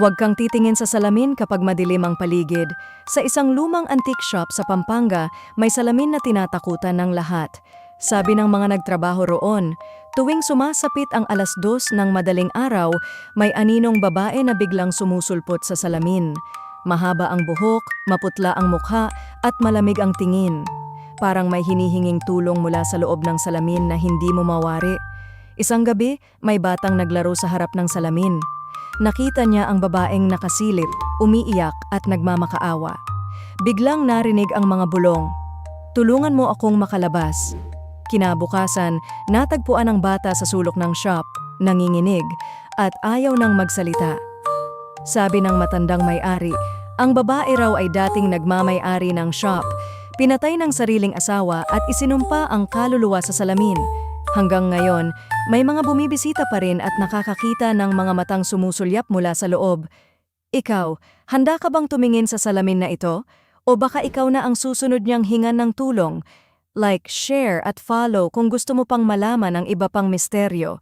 Huwag kang titingin sa salamin kapag madilim ang paligid. Sa isang lumang antique shop sa Pampanga, may salamin na tinatakutan ng lahat. Sabi ng mga nagtrabaho roon, tuwing sumasapit ang 2:00 ng madaling araw, may aninong babae na biglang sumusulpot sa salamin. Mahaba ang buhok, maputla ang mukha, at malamig ang tingin. Parang may hinihinging tulong mula sa loob ng salamin na hindi mo mawari. Isang gabi, may batang naglaro sa harap ng salamin. Nakita niya ang babaeng nakasilip, umiiyak at nagmamakaawa. Biglang narinig ang mga bulong, "Tulungan mo akong makalabas." Kinabukasan, natagpuan ang bata sa sulok ng shop, nanginginig, at ayaw nang magsalita. Sabi ng matandang may-ari, ang babae raw ay dating nagmamay-ari ng shop, pinatay ng sariling asawa at isinumpa ang kaluluwa sa salamin. Hanggang ngayon, may mga bumibisita pa rin at nakakakita ng mga matang sumusulyap mula sa loob. Ikaw, handa ka bang tumingin sa salamin na ito? O baka ikaw na ang susunod niyang hingan ng tulong? Like, share at follow kung gusto mo pang malaman ang iba pang misteryo.